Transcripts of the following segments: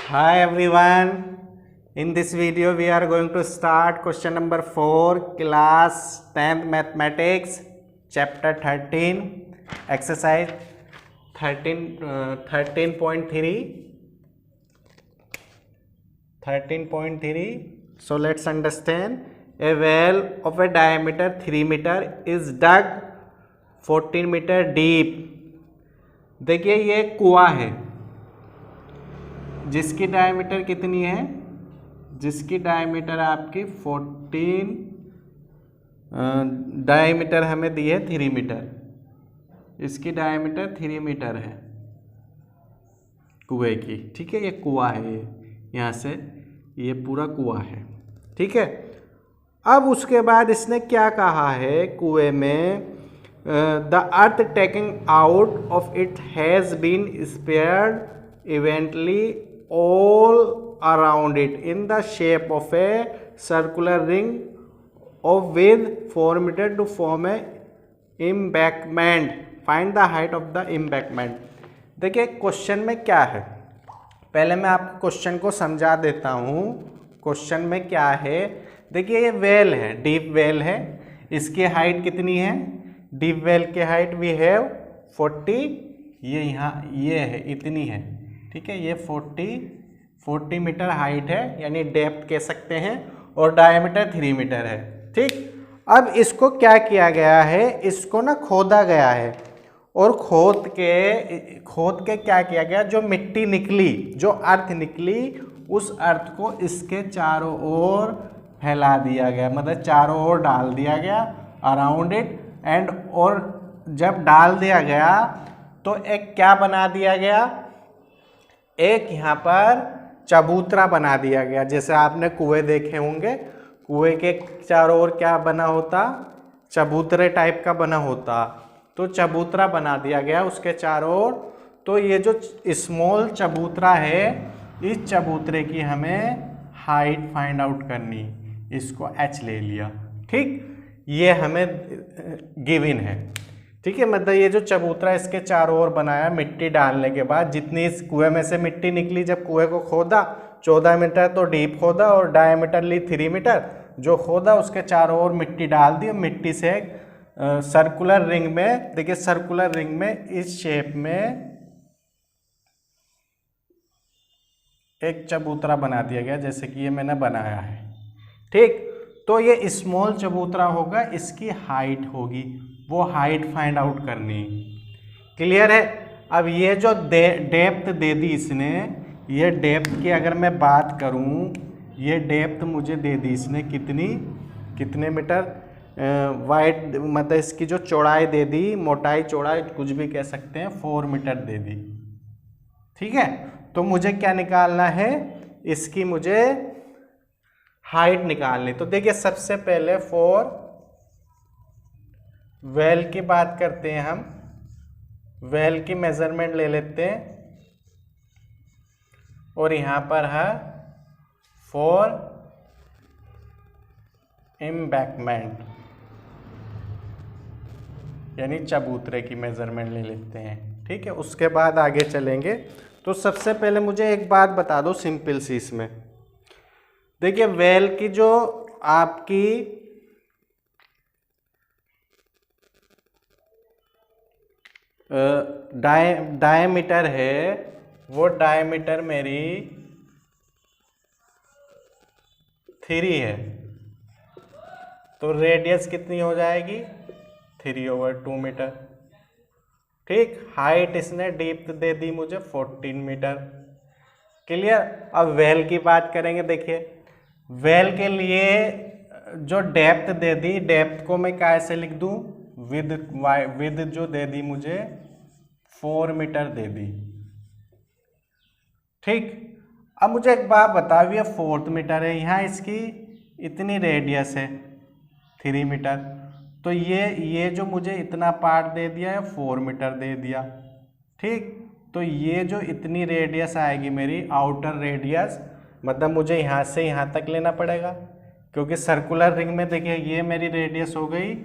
Hi everyone. In this video we are going to start question number 4 class 10th mathematics chapter 13 exercise 13.3. So let's understand. A well of a diameter 3 meter is dug 14 meter deep. देखिए ये कुआं है जिसकी diameter कितनी है, जिसकी diameter आपकी 14 diameter हमें दी है 3 मीटर, इसकी डायमीटर 3 मीटर है कुएं की। ठीक है, ये कुआं है, ये यहाँ से ये पूरा कुआं है। ठीक है, अब उसके बाद इसने क्या कहा है, कुएं में the earth taking out of it has been spared evenly all around it in the shape of a circular ring of width 4 meter to form a embankment. Find the height of the embankment. देखिए question में क्या है, पहले मैं आपको question को समझा देता हूँ। क्वेश्चन में क्या है, देखिए ये वेल है, डीप वेल है, इसकी हाइट कितनी है, डीप वेल की हाइट वी हैव 40, ये यहाँ ये है इतनी है। ठीक है, ये 40 मीटर हाइट है, यानी डेप्थ कह सकते हैं, और डायमीटर 3 मीटर है। ठीक, अब इसको क्या किया गया है, इसको ना खोदा गया है, और खोद के क्या किया गया, जो मिट्टी निकली, जो अर्थ निकली, उस अर्थ को इसके चारों ओर फैला दिया गया, मतलब चारों ओर डाल दिया गया अराउंड इट एंड। और जब डाल दिया गया तो एक क्या बना दिया गया, एक यहाँ पर चबूतरा बना दिया गया। जैसे आपने कुएं देखे होंगे, कुएं के चारों ओर क्या बना होता, चबूतरे टाइप का बना होता, तो चबूतरा बना दिया गया उसके चारों ओर। तो ये जो स्मॉल चबूतरा है, इस चबूतरे की हमें हाइट फाइंड आउट करनी, इसको h ले लिया। ठीक, ये हमें गिवन है। ठीक है, मतलब ये जो चबूतरा इसके चारों ओर बनाया मिट्टी डालने के बाद, जितनी इस कुएं में से मिट्टी निकली, जब कुएं को खोदा 14 मीटर तो डीप खोदा और डायमीटर ली 3 मीटर, जो खोदा उसके चारों ओर मिट्टी डाल दी, और मिट्टी से सर्कुलर रिंग में, देखिए सर्कुलर रिंग में इस शेप में एक चबूतरा बना दिया गया, जैसे कि ये मैंने बनाया है। ठीक, तो ये स्मॉल चबूतरा होगा, इसकी हाइट होगी, वो हाइट फाइंड आउट करनी। क्लियर है। अब ये जो डेप्थ दे दी इसने, ये डेप्थ की अगर मैं बात करूं, ये डेप्थ मुझे दे दी इसने कितने मीटर, वाइड मतलब इसकी जो चौड़ाई दे दी, मोटाई चौड़ाई कुछ भी कह सकते हैं, 4 मीटर दे दी। ठीक है, तो मुझे क्या निकालना है, इसकी मुझे हाइट निकालनी। तो देखिए सबसे पहले फॉर वेल की बात करते हैं, हम वेल की मेजरमेंट ले लेते हैं, और यहां पर है फॉर एम्बैंकमेंट, यानी चबूतरे की मेजरमेंट ले लेते हैं। ठीक है, उसके बाद आगे चलेंगे। तो सबसे पहले मुझे एक बात बता दो सिंपल सी, इसमें देखिए वेल की जो आपकी डायमीटर है, वो डायमीटर मेरी 3 है, तो रेडियस कितनी हो जाएगी, 3/2 मीटर। ठीक, हाइट इसने डीप दे दी मुझे 14 मीटर। क्लियर। अब वेल की बात करेंगे। देखिए वेल के लिए जो डेप्थ दे दी, डेप्थ को मैं कैसे लिख दूं, विद जो दे दी मुझे 4 मीटर दे दी। ठीक, अब मुझे एक बात बताओ, ये 4 मीटर है, यहाँ इसकी इतनी रेडियस है 3 मीटर, तो ये जो मुझे इतना पार्ट दे दिया है 4 मीटर दे दिया। ठीक, तो ये जो इतनी रेडियस आएगी मेरी आउटर रेडियस, मतलब मुझे यहाँ से यहाँ तक लेना पड़ेगा, क्योंकि सर्कुलर रिंग में देखिए ये मेरी रेडियस हो गई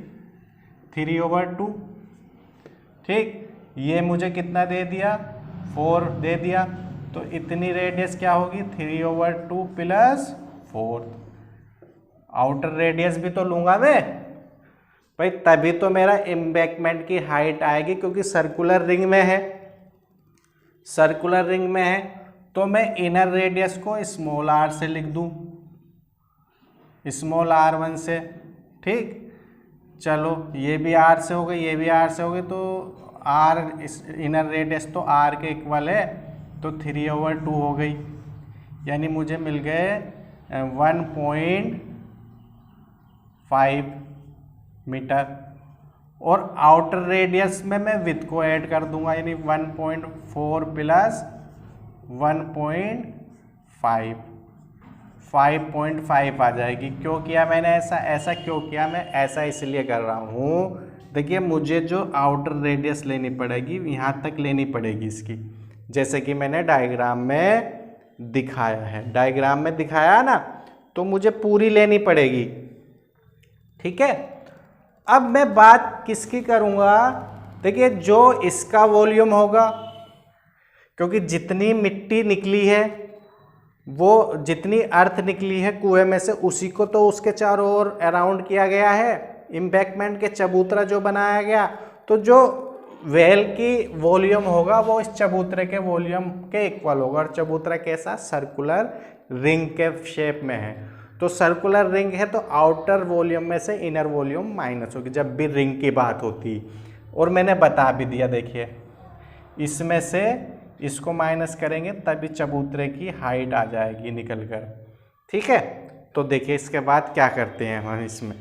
3/2। ठीक, ये मुझे कितना दे दिया, 4 दे दिया, तो इतनी रेडियस क्या होगी 3/2 प्लस 4। आउटर रेडियस भी तो लूंगा मैं भाई, तभी तो मेरा एम्बैंकमेंट की हाइट आएगी, क्योंकि सर्कुलर रिंग में है। सर्कुलर रिंग में है तो मैं इनर रेडियस को स्मॉल r से लिख दूं, स्मॉल r1 से। ठीक, चलो ये भी r से हो गई, ये भी r से हो गई, तो r इनर रेडियस तो r के इक्वल है, तो 3/2 हो गई। यानी मुझे मिल गए 1.5 मीटर। और आउटर रेडियस में मैं विथ को ऐड कर दूंगा, यानी 1.4 प्लस 1.5 5.5 आ जाएगी। क्यों किया मैंने ऐसा क्यों किया? मैं ऐसा इसलिए कर रहा हूँ, देखिए मुझे जो आउटर रेडियस लेनी पड़ेगी यहाँ तक लेनी पड़ेगी इसकी, जैसे कि मैंने डायग्राम में दिखाया है। डायग्राम में दिखाया ना, तो मुझे पूरी लेनी पड़ेगी। ठीक है, अब मैं बात किसकी करूँगा? देखिए जो इसका वॉल्यूम होगा, क्योंकि जितनी मिट्टी निकली है, वो जितनी अर्थ निकली है कुएं में से, उसी को तो उसके चारों ओर अराउंड किया गया है, एम्बैंकमेंट के चबूतरा जो बनाया गया। तो जो वेल की वॉल्यूम होगा वो इस चबूतरे के वॉल्यूम के इक्वल होगा। और चबूतरा कैसा? सर्कुलर रिंग के शेप में है। तो सर्कुलर रिंग है तो आउटर वॉल्यूम में से इनर वॉल्यूम माइनस होगी जब भी रिंग की बात होती। और मैंने बता भी दिया, देखिए इसमें से इसको माइनस करेंगे तभी चबूतरे की हाइट आ जाएगी निकल कर। ठीक है, तो देखिए इसके बाद क्या करते हैं हम इसमें।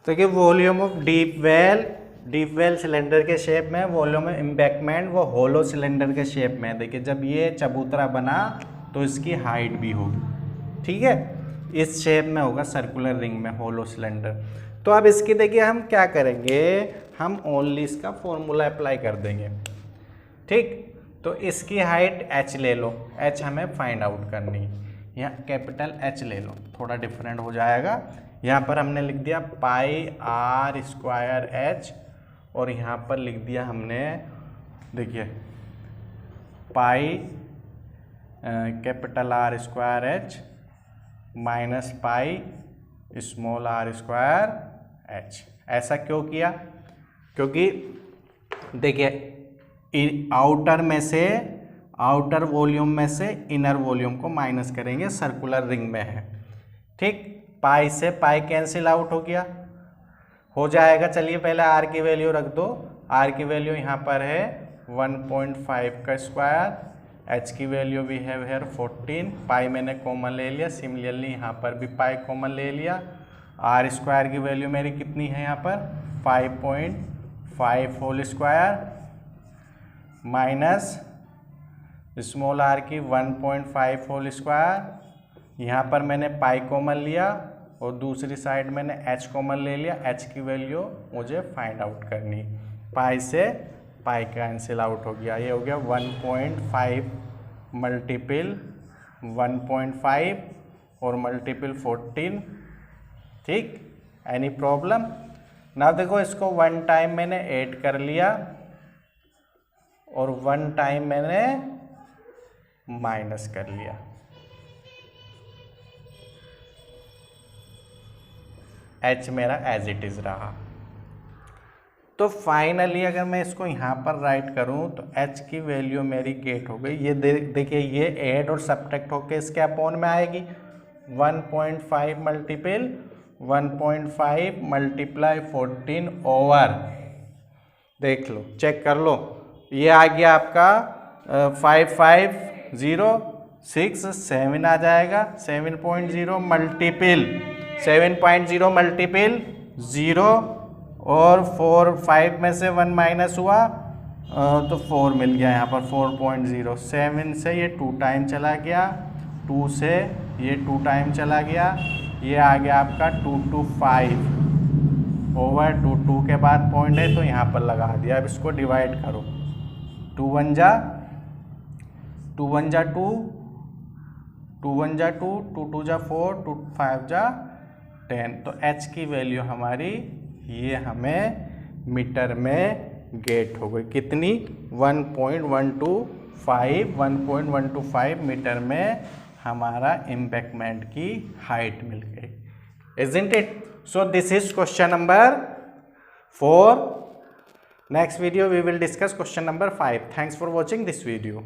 तो देखिए volume of deep well cylinder के शेप में, वॉल्यूम ऑफ एम्बैंकमेंट वो होलो सिलेंडर के शेप में। देखिए जब ये चबूतरा बना तो इसकी हाइट भी होगी। ठीक है, इस शेप में होगा सर्कुलर रिंग में होलो सिलेंडर। तो अब इसकी देखिए हम क्या करेंगे, हम ओनली इसका फॉर्मूला अप्लाई कर देंगे। ठीक, तो इसकी हाइट h ले लो, h हमें फाइंड आउट करनी है। यहाँ कैपिटल H ले लो, थोड़ा डिफरेंट हो जाएगा। यहाँ पर हमने लिख दिया πr²h, और यहाँ पर लिख दिया हमने, देखिए pi capital R² minus pi small r²h। ऐसा क्यों किया? क्योंकि देखिए आउटर वॉल्यूम में से इनर वॉल्यूम को माइनस करेंगे, सर्कुलर रिंग में है। ठीक, पाई से पाई कैंसिल आउट हो जाएगा। चलिए पहले r की वैल्यू रख दो। r की वैल्यू यहाँ पर है 1.5 का स्क्वायर, h की वैल्यू भी है 14। पाई मैंने कॉमन ले लिया, सिमिलरली यहाँ पर भी पाई कॉमन ले लिया। r² की वैल्यू मेरी कितनी है यहाँ पर 5.5 hole square minus small r की 1.5 होल स्क्वायर। यहाँ पर मैंने पाई कॉमन लिया और दूसरी साइड मैंने h कॉमन ले लिया। h की वैल्यू मुझे फाइंड आउट करनी, पाई से पाई कैंसिल आउट हो गया। ये हो गया 1.5 मल्टीपल 1.5 और मल्टीपल 14। ठीक, एनी प्रॉब्लम? ना देखो इसको 1 टाइम मैंने ऐड कर लिया और 1 टाइम मैंने माइनस कर लिया। h मेरा एज इट इज रहा। तो फाइनली अगर मैं इसको यहाँ पर राइट करूँ तो h की वैल्यू मेरी गेट हो गई। ये देखिए ये ऐड और सब्ट्रैक्ट होके इसके अपॉन में आएगी। 1.5 मल्टीपल 1.5 मल्टीप्लाई 14 ओवर, देख लो चेक कर लो, ये आ गया आपका 5506 आ जाएगा। 7.0 मल्टीपल 0 और 5 में से 1 माइनस हुआ तो 4 मिल गया यहाँ पर 4.0। 7 से ये 2 टाइम चला गया, 2 से ये 2 टाइम चला गया, ये आ गया आपका 225 ओवर 2 के बाद पॉइंट है तो यहाँ पर लगा दिया। अब इसको डिवाइड करो, 2 1 जा 2 1 जा 2, 2 1 जा 2, 2 2 जा 4, 2 5 जा 10। तो h की वैल्यू हमारी ये हमें मीटर में गेट हो गई। कितनी? 1.125 मीटर में हमारा एम्बैंकमेंट की हाइट मिल गई। Isn't it? So this is question number 4. Next video we will discuss question number 5. Thanks for watching this video.